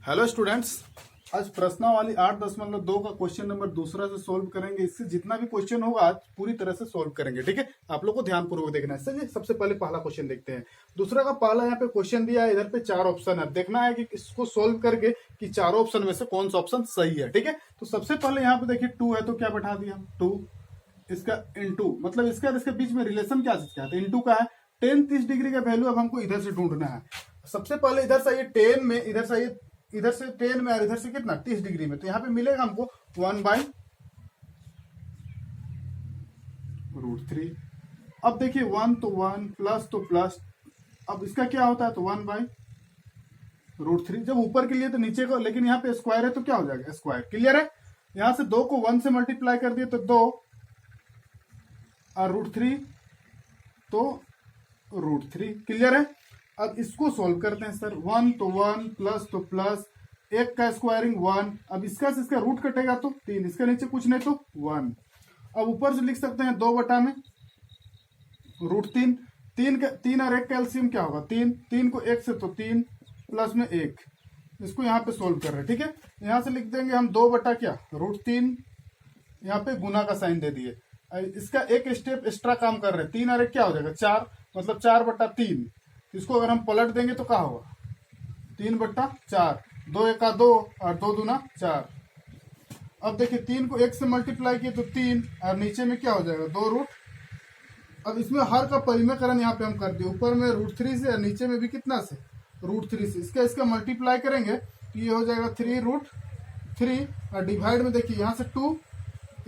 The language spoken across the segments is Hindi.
हेलो स्टूडेंट्स, आज प्रश्नावली 8.2 का क्वेश्चन नंबर दूसरा से सोल्व करेंगे। इससे जितना भी क्वेश्चन होगा आज पूरी तरह से सोल्व करेंगे। ठीक है, आप लोग को ध्यानपूर्वक देखना है। चलिए सबसे पहले पहला क्वेश्चन देखते हैं। दूसरा का पहला यहाँ पे क्वेश्चन दिया है, इधर पे 4 ऑप्शन है। देखना है कि इसको सोल्व करके कि चारों ऑप्शन में से कौन सा ऑप्शन सही है। ठीक है, तो सबसे पहले यहाँ पे देखिए 2 है तो क्या बैठा दिया 2, इसका इंटू मतलब इसके बीच में रिलेशन क्या है, तो इंटू का है 10 30 डिग्री का वैल्यू अब हमको इधर से ढूंढना है। सबसे पहले इधर से ये 10 में, इधर से 10 में और इधर से कितना 30 डिग्री में, तो यहाँ पे मिलेगा हमको 1/√3। अब देखिए 1 तो 1 प्लस तो प्लस, अब इसका क्या होता है तो 1/√3। जब ऊपर के लिए तो नीचे को, लेकिन यहाँ पे स्क्वायर है तो क्या हो जाएगा स्क्वायर। क्लियर है, यहाँ से 2 को 1 से मल्टीप्लाई कर दिए तो 2 और √3 तो √3। क्लियर है, अब इसको सोल्व करते हैं सर। 1 तो 1 प्लस तो प्लस, एक का स्क्वायरिंग 1, अब इसका से इसका रूट कटेगा तो 3, इसके नीचे कुछ नहीं तो 1। अब ऊपर से लिख सकते हैं 2 बटा में √3। 3 और 1 का एलसीएम क्या होगा 3, 3 को 1 से तो 3 प्लस में 1, इसको यहाँ पे सोल्व कर रहे हैं। ठीक है, यहाँ से लिख देंगे हम 2 बटा क्या √3, यहाँ पे गुना का साइन दे दिए। इसका एक स्टेप एक्स्ट्रा काम कर रहे हैं, 3 और 1 क्या हो जाएगा 4, मतलब 4/3। इसको अगर हम पलट देंगे तो क्या होगा 3/4, 2 1 2 और 2 दूना 4। अब देखिए 3 को 1 से मल्टीप्लाई किए तो 3 और नीचे में क्या हो जाएगा 2 √। अब इसमें हर का परिमेयकरण यहाँ पे हम कर दिए, ऊपर में √3 से और नीचे में भी कितना से √3 से। इसका मल्टीप्लाई करेंगे तो ये हो जाएगा 3√3 और डिवाइड में देखिए यहाँ से 2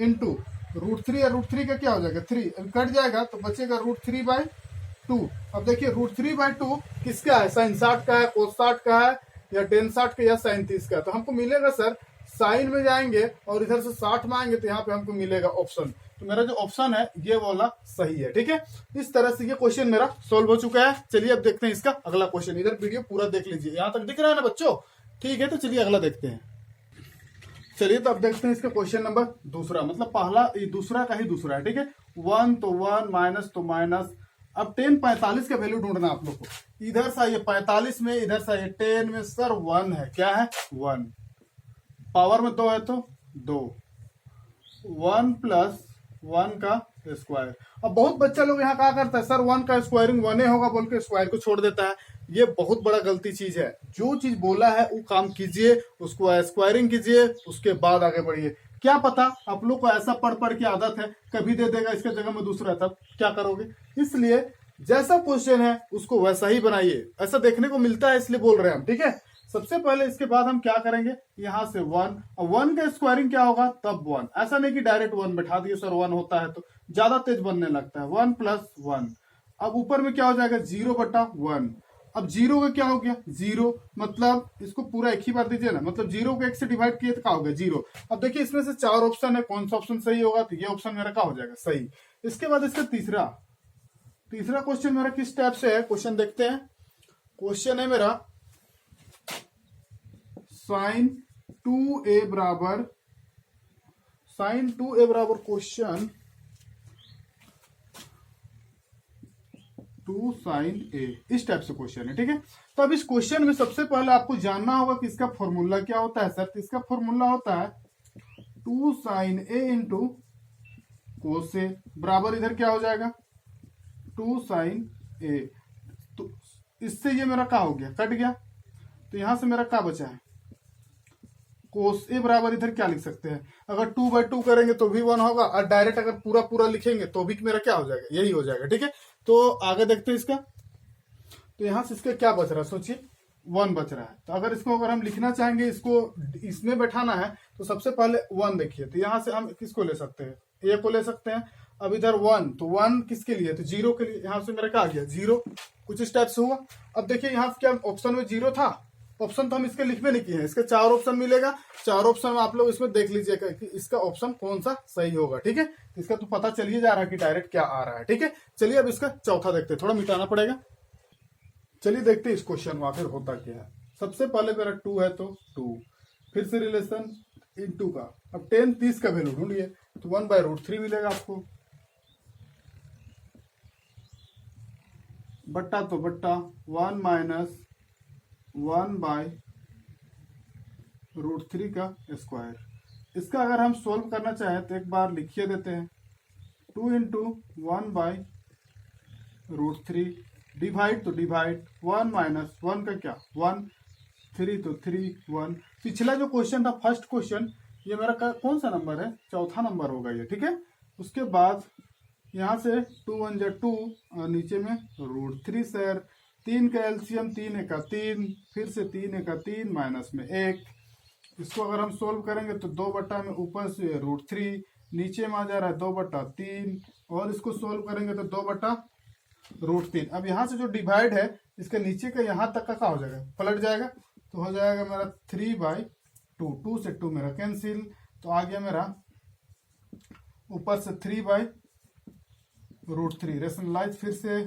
इंटू √3 और √3 का क्या हो जाएगा 3, कट जाएगा तो बचेगा √3/2। अब देखिए √3/2 किसका है, sin 60 का है, cos 60 का है, या tan 60 का, या sin 30 का है। तो हमको मिलेगा सर साइन में जाएंगे और इधर से 60 में आएंगे तो यहाँ पे हमको मिलेगा ऑप्शन। तो मेरा जो ऑप्शन है ये वाला सही है। ठीक है, इस तरह से ये क्वेश्चन मेरा सोल्व हो चुका है। चलिए अब देखते हैं इसका अगला क्वेश्चन। इधर वीडियो पूरा देख लीजिए, यहाँ तक दिख रहा है ना बच्चों। ठीक है, तो चलिए अगला देखते हैं। चलिए तो अब देखते हैं इसका क्वेश्चन नंबर दूसरा, मतलब पहला दूसरा का ही दूसरा है। ठीक है, 1 तो 1 माइनस तो माइनस। अब 10 45 का वैल्यू ढूंढना आप लोग को। इधर से ये 45 में, इधर से ये 10 में सर 1 है, क्या है 1, पावर में 2 है तो 2, 1 प्लस 1 का स्क्वायर। अब बहुत बच्चा लोग यहाँ क्या करता है सर 1 का स्क्वायरिंग 1 होगा बोल के स्क्वायर को छोड़ देता है। ये बहुत बड़ा गलती चीज है। जो चीज बोला है वो काम कीजिए, उसको स्क्वायरिंग कीजिए, उसके बाद आगे बढ़िए। क्या पता आप लोग को ऐसा पढ़ पढ़ की आदत है, कभी दे देगा इसके जगह में दूसरा, तब क्या करोगे। इसलिए जैसा क्वेश्चन है उसको वैसा ही बनाइए, ऐसा देखने को मिलता है इसलिए बोल रहे हैं हम। ठीक है, सबसे पहले इसके बाद हम क्या करेंगे, यहाँ से 1 और 1 का स्क्वायरिंग क्या होगा तब 1। ऐसा नहीं कि डायरेक्ट 1 बैठा दिए सर 1 होता है तो ज्यादा तेज बनने लगता है। 1 प्लस 1, अब ऊपर में क्या हो जाएगा 0/1। अब 0 का क्या हो गया 0, मतलब इसको पूरा एक ही बार दीजिए ना, मतलब 0 को 1 से डिवाइड किए तो क्या हो गया 0। अब देखिए इसमें से 4 ऑप्शन है, कौन सा ऑप्शन सही होगा, तो ये ऑप्शन मेरा क्या हो जाएगा सही। इसके बाद इसका तीसरा क्वेश्चन मेरा किस टाइप से है, क्वेश्चन देखते हैं। क्वेश्चन है मेरा sin 2a बराबर क्वेश्चन 2 sin a, इस टाइप से क्वेश्चन है। ठीक है, तो अब इस क्वेश्चन में सबसे पहले आपको जानना होगा कि इसका फॉर्मूला क्या होता है सर। तो इसका फॉर्मूला होता है 2 sin a into cos a बराबर इधर क्या हो जाएगा 2 sin a। तो इससे ये मेरा क्या हो गया कट गया, तो यहां से मेरा क्या बचा है cos a बराबर इधर क्या लिख सकते हैं, अगर 2/2 करेंगे तो भी 1 होगा, और डायरेक्ट अगर पूरा लिखेंगे तो भी मेरा क्या हो जाएगा यही हो जाएगा। ठीक है, तो आगे देखते हैं इसका। तो यहां से इसका क्या बच रहा है सोचिए 1 बच रहा है। तो अगर हम लिखना चाहेंगे, इसको इसमें बैठाना है, तो सबसे पहले 1 देखिए, तो यहां से हम किसको ले सकते हैं a को ले सकते हैं। अब इधर 1, तो 1 किसके लिए तो 0 के लिए, यहां से मेरा क्या आ गया 0, कुछ इस टाइप से हुआ। अब देखिए यहाँ क्या ऑप्शन में 0 था, ऑप्शन तो हम इसके लिखने नहीं किए हैं, इसके 4 ऑप्शन मिलेगा। 4 ऑप्शन में आप लोग इसमें देख लीजिएगा कि इसका ऑप्शन कौन सा सही होगा। ठीक है, इसका तो पता चलिए जा रहा है कि डायरेक्ट क्या आ रहा है। ठीक है, चलिए अब इसका चौथा देखते हैं, थोड़ा मिटाना पड़ेगा। चलिए देखते हैं इस क्वेश्चन में आखिर होता क्या है। सबसे पहले मेरा 2 है तो 2, फिर से रिलेशन इंटू का। अब 10 30 का वैल्यू ढूंढिए, तो 1/√3 मिलेगा आपको, बट्टा तो बट्टा 1 माइनस 1/√3 √3 का स्क्वायर। इसका अगर हम सोल्व करना चाहें तो एक बार लिखिए देते हैं, 2 इंटू 1/√3, डिवाइड तो डिवाइड, 1 माइनस 1 का क्या 1, 3 तो 3 1। पिछला जो क्वेश्चन था फर्स्ट क्वेश्चन, ये मेरा कौन सा नंबर है, चौथा नंबर होगा ये, ठीक है। उसके बाद यहाँ से 2 1 जा 2 और नीचे में √3 सर, 3 का एलसीएम 3 1 का 3, फिर से 3 1 का 3 माइनस में 1। इसको अगर हम सोल्व करेंगे तो 2 बट्टा में ऊपर से √3, नीचे में आ जा रहा है 2/3, और इसको सोल्व करेंगे तो 2/√3। अब यहाँ से जो डिवाइड है इसके नीचे का यहाँ तक का हो जाएगा, पलट जाएगा, तो हो जाएगा मेरा 3/2, 2 से 2 मेरा कैंसिल, तो आ गया मेरा ऊपर से 3/√3, रेशनलाइज फिर से,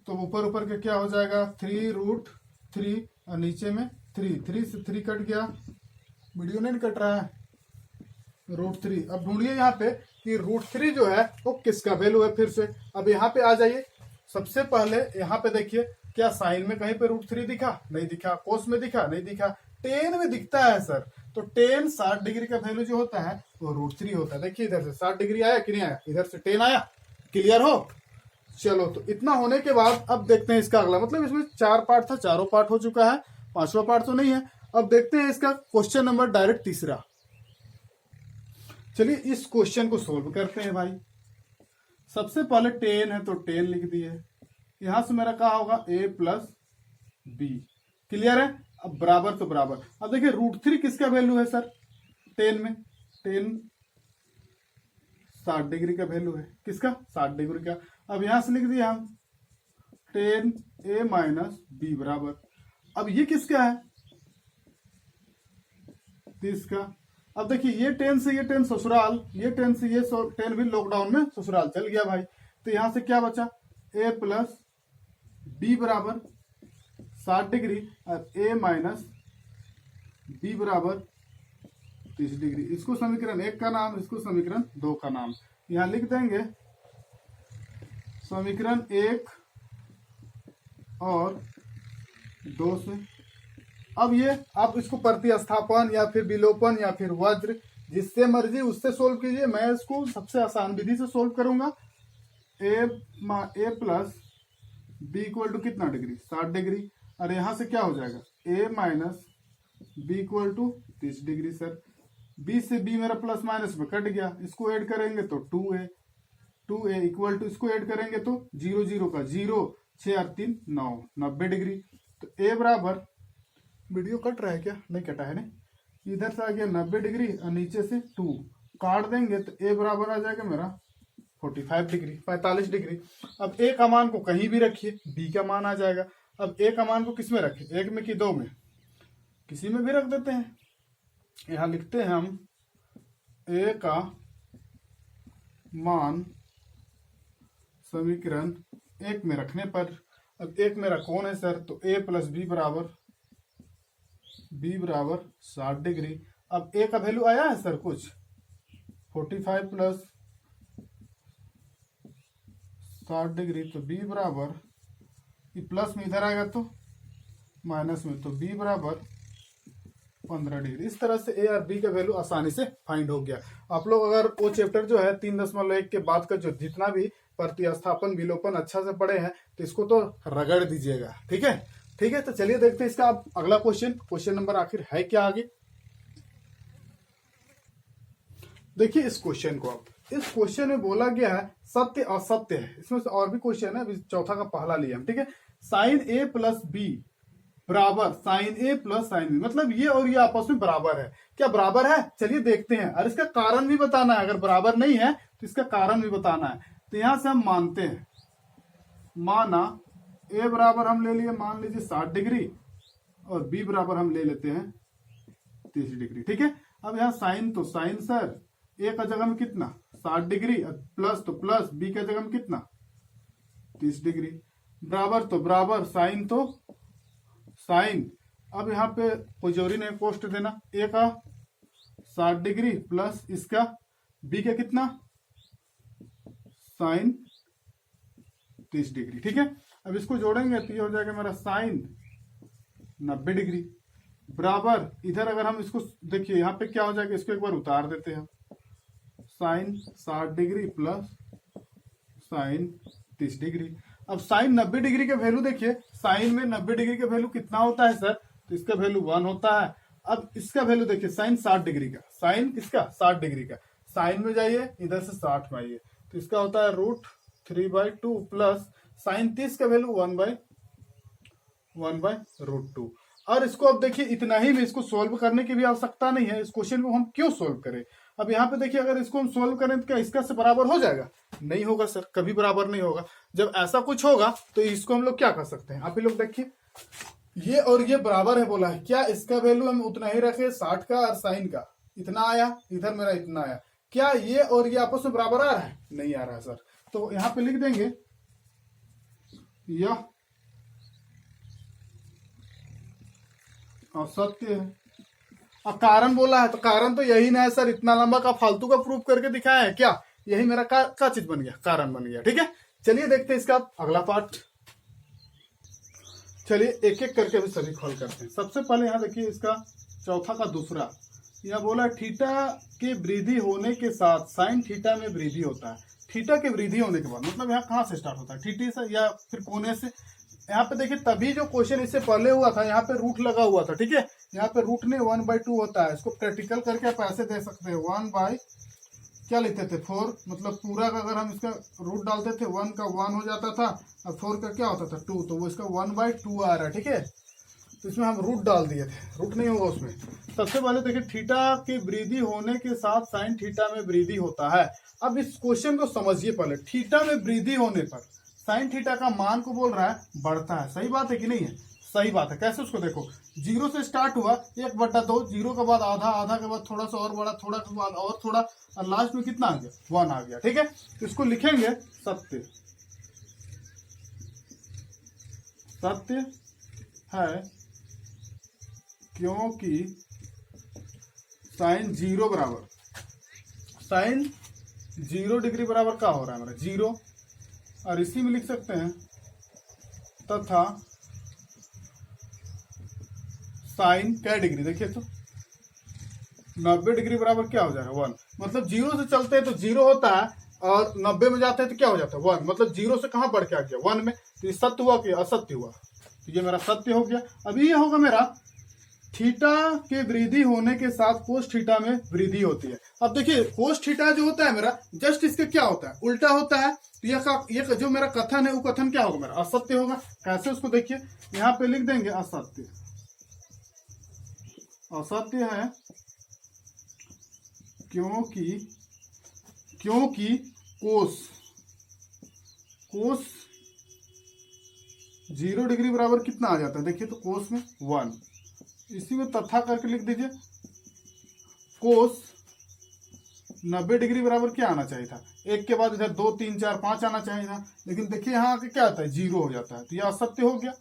तो ऊपर ऊपर के क्या हो जाएगा 3√3 और नीचे में 3 से 3 कट गया, वीडियो नहीं कट रहा है, √3। अब ढूंढिए यहाँ पे कि √3 जो है वो किसका वैल्यू है। फिर से अब यहाँ पे आ जाइए, सबसे पहले यहाँ पे देखिए, क्या साइन में कहीं पे √3 दिखा, नहीं दिखा, कोस में दिखा, नहीं दिखा, टेन में दिखता है सर। तो टेन 60 डिग्री का वैल्यू जो होता है वो √3 होता है। देखिए इधर से 60 डिग्री आया कि नहीं आया, इधर से 10 आया, क्लियर हो। चलो, तो इतना होने के बाद अब देखते हैं इसका अगला, मतलब इसमें 4 पार्ट था, चारों पार्ट हो चुका है, 5वां पार्ट तो नहीं है। अब देखते हैं इसका क्वेश्चन नंबर डायरेक्ट तीसरा। चलिए इस क्वेश्चन को सोल्व करते हैं भाई। सबसे पहले 10 है तो 10 लिख दिए, यहां से मेरा क्या होगा a + b, क्लियर है। अब बराबर तो बराबर, अब देखिए √3 किसका वैल्यू है सर, 10 में 10 60 डिग्री का वैल्यू है, किसका 60 डिग्री का। अब यहां से लिख दिया हम 10a - b बराबर, अब ये किसका है 30 का। अब देखिए ये 10 से ये 10 ससुराल, ये 10 से ये 10 भी लॉकडाउन में ससुराल चल गया भाई। तो यहां से क्या बचा a + b बराबर 60 डिग्री और a - b बराबर 30 डिग्री। इसको समीकरण 1 का नाम, इसको समीकरण 2 का नाम। यहां लिख देंगे समीकरण 1 और 2 से। अब ये आप इसको प्रतिस्थापन या फिर विलोपन या फिर वज्र, जिससे मर्जी उससे सोल्व कीजिए, मैं इसको सबसे आसान विधि से सोल्व करूंगा। a + b = कितना डिग्री 60 डिग्री, और यहां से क्या हो जाएगा a - b = 30 degree sir. b से b मेरा प्लस माइनस में कट गया, इसको ऐड करेंगे तो 2a = इसको ऐड करेंगे तो 0 0 का 0, 6 और 3 9, 90 डिग्री। तो a बराबर, वीडियो कट रहा है क्या, नहीं कटा है, नहीं, इधर से आ गया 90 डिग्री और नीचे से 2 काट देंगे तो a बराबर आ जाएगा मेरा 45 डिग्री, 45 डिग्री। अब a का मान को कहीं भी रखिए, b का मान आ जाएगा। अब a का मान को किस में रखें, 1 में कि 2 में, किसी में भी रख देते हैं। यहां लिखते हैं हम a का मान समीकरण 1 में रखने पर, अब 1 मेरा कौन है सर, तो a + b बराबर 60 डिग्री। अब a का वैल्यू आया है सर कुछ, 45 + 60 डिग्री, तो b बराबर, ये प्लस में इधर आएगा तो माइनस में, तो b बराबर 15 डिग्री। इस तरह से a और b का वैल्यू आसानी से फाइंड हो गया। आप लोग अगर वो चैप्टर जो है 3.1 के बाद का जो जितना भी प्रतिस्थापन विलोपन अच्छा से पढ़े हैं तो इसको तो रगड़ दीजिएगा, ठीक है। ठीक है, तो चलिए देखते हैं इसका अब अगला क्वेश्चन नंबर आखिर है क्या आगे। देखिए इस क्वेश्चन को, अब इस क्वेश्चन में बोला गया है सत्य असत्य है, इसमें से और भी क्वेश्चन है, चौथा का पहला लिया हम, ठीक है। sin a + b बराबर sin a + sin b, मतलब ये और ये आपस में बराबर है। क्या बराबर है, चलिए देखते हैं, और इसका कारण भी बताना है, अगर बराबर नहीं है तो इसका कारण भी बताना है। तो यहां से हम मानते हैं, माना a बराबर हम ले लिए, मान लीजिए 60 डिग्री, और b बराबर हम ले लेते हैं 30 डिग्री, ठीक है। अब यहाँ साइन तो साइन सर, a का जगह में कितना 60 डिग्री, प्लस तो प्लस, b का जगह में कितना 30 डिग्री, बराबर तो बराबर, साइन तो साइन। अब यहाँ पे कोई जरूरी नहीं पोस्ट देना, a का 60 डिग्री प्लस इसका b का कितना साइन 30 डिग्री, ठीक है। अब इसको जोड़ेंगे तो ये हो जाएगा मेरा साइन 90 डिग्री बराबर इधर अगर हम इसको देखिए यहाँ पे क्या हो जाएगा, इसको एक बार उतार देते हैं, sine 60 degree plus sine 30 degree. अब साइन 90 डिग्री का वैल्यू देखिए, साइन में 90 डिग्री का वैल्यू कितना होता है सर, तो इसका वैल्यू 1 होता है। अब इसका वैल्यू देखिए साइन 60 डिग्री का, साइन किसका 60 डिग्री का, साइन में जाइए इधर से 60 में आइए, तो इसका होता है √3/2 प्लस साइन 30 का वैल्यू 1/√2। और इसको अब देखिए इतना ही में इसको सोल्व करने की भी आवश्यकता नहीं है, इस क्वेश्चन को हम क्यों सोल्व करें। अब यहाँ पे देखिए अगर इसको हम सोल्व करें तो क्या इसका से बराबर हो जाएगा, नहीं होगा सर, कभी बराबर नहीं होगा। जब ऐसा कुछ होगा तो इसको हम लोग क्या कर सकते हैं, आप ही लोग देखिए ये और ये बराबर है बोला है, क्या इसका वैल्यू हम उतना ही रखे 60 का और साइन का इतना आया, इधर मेरा इतना आया, क्या ये और ये आपस में बराबर आ रहा है, नहीं आ रहा है सर। तो यहाँ पे लिख देंगे यह असत्य है। अब कारण बोला है तो कारण तो यही ना है सर, इतना लंबा का फालतू का प्रूफ करके दिखाया है क्या, यही मेरा का चीज बन गया, कारण बन गया। ठीक है, चलिए देखते हैं इसका अगला पार्ट। चलिए एक एक करके भी सभी खोल करते हैं। सबसे पहले यहाँ देखिए इसका चौथा का दूसरा, यह बोला थीटा के वृद्धि होने के साथ साइन थीटा में वृद्धि होता है। थीटा के वृद्धि होने के बाद मतलब यहाँ कहाँ से स्टार्ट होता है, थीटी से या फिर कोने से। यहाँ पे देखिए तभी जो क्वेश्चन इससे पहले हुआ था यहाँ पे रूट लगा हुआ था, ठीक है, यहाँ पे रूट में 1/2 होता है। इसको प्रैक्टिकल करके आप ऐसे दे सकते हैं, 1 क्या लिखते थे 4, मतलब पूरा का अगर हम इसका रूट डालते थे 1 का 1 हो जाता था और 4 का क्या होता था 2, तो वो इसका 1/2 आ रहा है। ठीक है, तो इसमें हम रूट डाल दिए थे, रूट नहीं होगा उसमें। सबसे पहले देखिए थीटा की वृद्धि होने के साथ साइन थीटा में वृद्धि होता है। अब इस क्वेश्चन को समझिए पहले, थीटा में वृद्धि होने पर साइन थीटा का मान को बोल रहा है बढ़ता है, सही बात है कि नहीं है, सही बात है। कैसे उसको देखो, 0 से स्टार्ट हुआ 1/2, 0 के बाद आधा, आधा के बाद थोड़ा सा और बड़ा, थोड़ा के बाद और थोड़ा, और लास्ट में कितना आ गया 1 आ गया। ठीक है, तो इसको लिखेंगे सत्य, सत्य है क्योंकि साइन 0 बराबर, साइन 0 डिग्री बराबर क्या हो रहा है हमारा 0, और इसी में लिख सकते हैं तथा साइन क्या डिग्री, देखिए तो 90 डिग्री बराबर क्या हो जाएगा 1, मतलब 0 से चलते हैं तो 0 होता है और 90 में जाते हैं तो क्या हो जाता है 1, मतलब 0 से कहां बढ़ के आ गया 1 में, तो ये सत्य हुआ कि असत्य हुआ, तो ये मेरा सत्य हो गया। अभी ये होगा मेरा थीटा के वृद्धि होने के साथ कोस थीटा में वृद्धि होती है। अब देखिए कोस थीटा जो होता है मेरा जस्ट इसके क्या होता है उल्टा होता है, तो ये जो मेरा कथन है वो कथन क्या होगा मेरा असत्य होगा। कैसे उसको देखिए, यहाँ पे लिख देंगे असत्य, असत्य है क्योंकि कोस 0 डिग्री बराबर कितना आ जाता है, देखिए तो कोस में 1, इसी में तथा करके लिख दीजिए कोस 90 डिग्री बराबर क्या आना चाहिए था, एक के बाद इधर 2 3 4 5 आना चाहिए था, लेकिन देखिए यहाँ आके क्या आता है 0 हो जाता है, तो यह असत्य हो गया।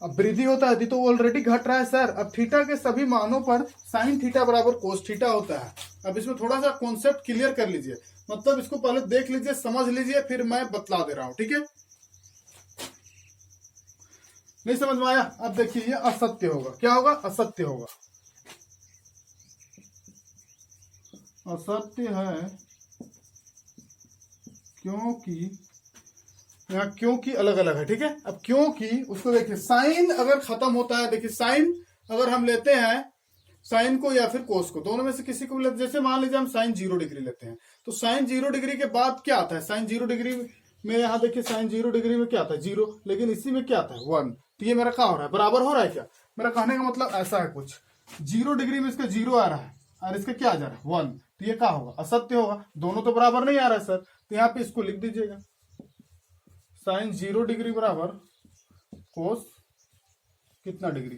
अब वृद्धि होता है तो ऑलरेडी घट रहा है सर। अब थीटा के सभी मानों पर साइन थीटा बराबर कोस थीटा होता है। अब इसमें थोड़ा सा कॉन्सेप्ट क्लियर कर लीजिए, मतलब इसको पहले देख लीजिए, समझ लीजिए, फिर मैं बतला दे रहा हूं, ठीक है। नहीं समझ में आया, अब देखिए ये असत्य होगा, क्या होगा असत्य होगा, असत्य है क्योंकि अलग अलग है, ठीक है। अब क्योंकि उसको देखिए साइन अगर खत्म होता है, देखिए साइन अगर हम लेते हैं साइन को या फिर कोस को, दोनों में से किसी को लेते, जैसे मान लीजिए हम साइन 0 डिग्री लेते हैं, तो साइन 0 डिग्री के बाद क्या आता है, साइन 0 डिग्री में यहाँ देखिए साइन 0 डिग्री में क्या आता है 0, लेकिन इसी में क्या आता है 1, तो ये मेरा क्या हो रहा है बराबर हो रहा है क्या, मेरा कहने का मतलब ऐसा है कुछ 0 डिग्री में इसका 0 आ रहा है और इसका क्या आ जा रहा है 1, तो ये क्या होगा असत्य होगा, दोनों तो बराबर नहीं आ रहा है सर। तो यहाँ पे इसको लिख दीजिएगा साइन 0 डिग्री बराबर कोस कितना डिग्री,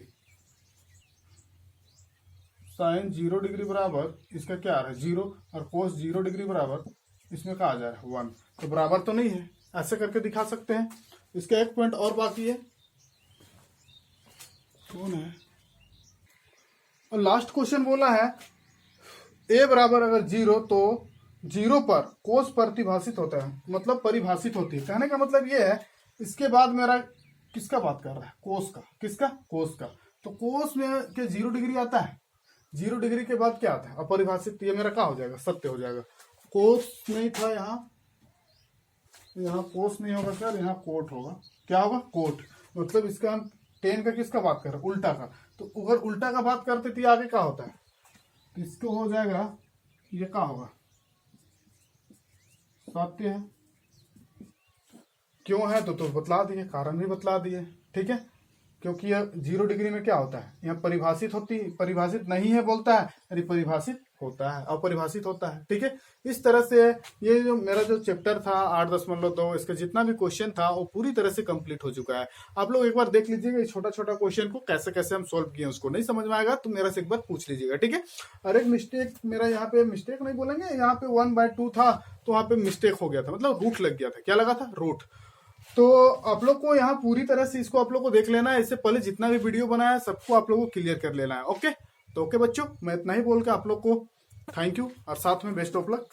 साइन 0 डिग्री बराबर इसका क्या आ रहा है 0, और कोस 0 डिग्री बराबर इसमें क्या आ जा रहा है 1, तो बराबर तो नहीं है, ऐसे करके दिखा सकते हैं। इसका एक पॉइंट और बाकी है, कौन है, और लास्ट क्वेश्चन बोला है a बराबर अगर 0 तो 0 पर कोस प्रतिभाषित होता है, मतलब परिभाषित होती है। कहने का मतलब ये है, इसके बाद मेरा किसका बात कर रहा है कोस का, किसका कोस का, तो कोस में के 0 डिग्री आता है, 0 डिग्री के बाद क्या आता है अपरिभाषित, ये मेरा क्या हो जाएगा सत्य हो जाएगा। कोस नहीं था यहाँ कोस नहीं होगा सर, यहाँ कोट होगा। क्या होगा कोट, मतलब इसका हम टेन का किसका बात कर रहे हैं उल्टा का। तो अगर उल्टा का बात करते तो आगे क्या होता है, तो इसको हो जाएगा ये क्या होगा सत्य है। क्यों है तो बतला दिए, कारण भी बतला दिए, ठीक है। क्योंकि यह 0 डिग्री में क्या होता है, यहाँ परिभाषित होती है, परिभाषित नहीं है बोलता है, अरे परिभाषित होता है, अपरिभाषित होता है, ठीक है। इस तरह से ये जो मेरा जो चैप्टर था 8.2 इसका जितना भी क्वेश्चन था वो पूरी तरह से कंप्लीट हो चुका है। आप लोग एक बार देख लीजिएगा छोटा छोटा क्वेश्चन को कैसे कैसे हम सोल्व किए, उसको नहीं समझ में आएगा तो मेरा से एक बार पूछ लीजिएगा, ठीक है। और एक मिस्टेक मेरा यहाँ पे, मिस्टेक नहीं बोलेंगे, यहाँ पे 1/2 था तो वहाँ पे मिस्टेक हो गया था, मतलब रूट लग गया था। क्या लगा था, रूट। तो आप लोग को यहाँ पूरी तरह से इसको आप लोग को देख लेना है, इससे पहले जितना भी वीडियो बनाया है सबको आप लोगों को क्लियर कर लेना है। ओके, तो ओके बच्चों, मैं इतना ही बोल के आप लोग को थैंक यू और साथ में बेस्ट ऑफ लक।